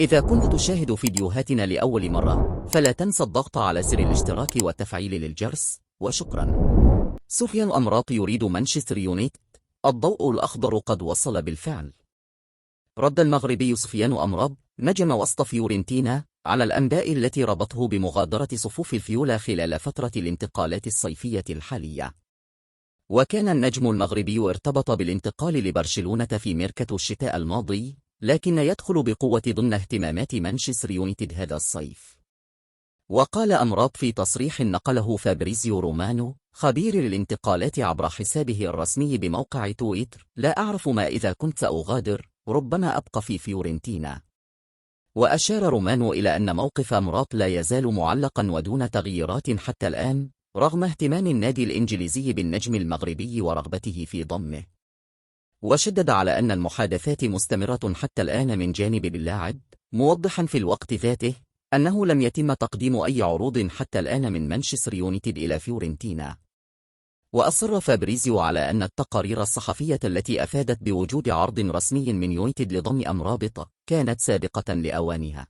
إذا كنت تشاهد فيديوهاتنا لأول مرة، فلا تنسى الضغط على زر الاشتراك والتفعيل للجرس، وشكرا. سفيان أمراط يريد مانشستر يونايتد، الضوء الأخضر قد وصل بالفعل. رد المغربي سفيان أمراط نجم وسط فيورنتينا على الأنباء التي ربطه بمغادرة صفوف الفيولا خلال فترة الانتقالات الصيفية الحالية. وكان النجم المغربي ارتبط بالانتقال لبرشلونة في ميركاتو الشتاء الماضي، لكن يدخل بقوة ضمن اهتمامات مانشستر يونايتد هذا الصيف. وقال أمراط في تصريح نقله فابريزيو رومانو خبير الانتقالات عبر حسابه الرسمي بموقع تويتر: لا أعرف ما إذا كنت سأغادر، ربما أبقى في فيورنتينا. وأشار رومانو إلى أن موقف أمراط لا يزال معلقا ودون تغييرات حتى الآن، رغم اهتمام النادي الإنجليزي بالنجم المغربي ورغبته في ضمه. وشدد على أن المحادثات مستمرة حتى الآن من جانب اللاعب، موضحا في الوقت ذاته أنه لم يتم تقديم أي عروض حتى الآن من مانشستر يونايتد إلى فيورنتينا. وأصر فابريزيو على أن التقارير الصحفية التي أفادت بوجود عرض رسمي من يونايتد لضم أمرابط كانت سابقة لأوانها.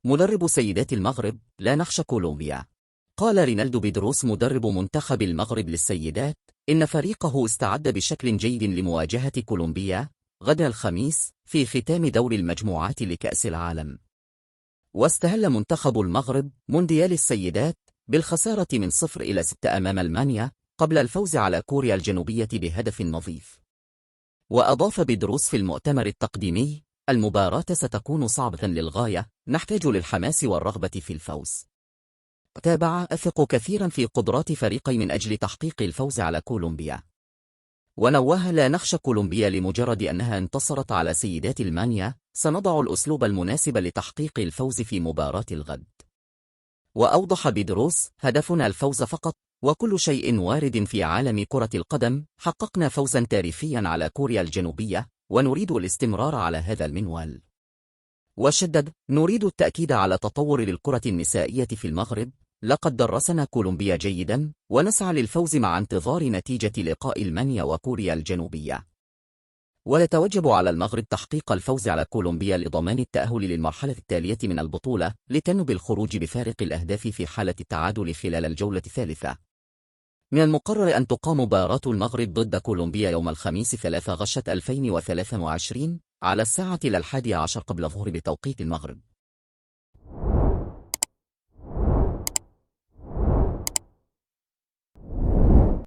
مدرب سيدات المغرب: لا نخشى كولومبيا. قال رينالدو بيدروس مدرب منتخب المغرب للسيدات إن فريقه استعد بشكل جيد لمواجهة كولومبيا غدا الخميس في ختام دور المجموعات لكأس العالم. واستهل منتخب المغرب مونديال السيدات بالخسارة من 0-6 أمام ألمانيا قبل الفوز على كوريا الجنوبية بهدف نظيف. وأضاف بيدروس في المؤتمر التقديمي: المباراة ستكون صعبة للغاية، نحتاج للحماس والرغبة في الفوز. تابع: أثق كثيرا في قدرات فريقي من أجل تحقيق الفوز على كولومبيا. ونوه: لا نخشى كولومبيا لمجرد أنها انتصرت على سيدات ألمانيا، سنضع الأسلوب المناسب لتحقيق الفوز في مباراة الغد. وأوضح بيدروس: هدفنا الفوز فقط، وكل شيء وارد في عالم كرة القدم. حققنا فوزا تاريخيا على كوريا الجنوبية، ونريد الاستمرار على هذا المنوال. وشدد: نريد التأكيد على تطور للكرة النسائية في المغرب، لقد درسنا كولومبيا جيدا، ونسعى للفوز مع انتظار نتيجة لقاء ألمانيا وكوريا الجنوبية. ويتوجب على المغرب تحقيق الفوز على كولومبيا لضمان التأهل للمرحلة التالية من البطولة لتجنب الخروج بفارق الأهداف في حالة التعادل خلال الجولة الثالثة. من المقرر أن تقام مباراة المغرب ضد كولومبيا يوم الخميس 3 غشت 2023 على الساعة 11:10 قبل الظهر بتوقيت المغرب.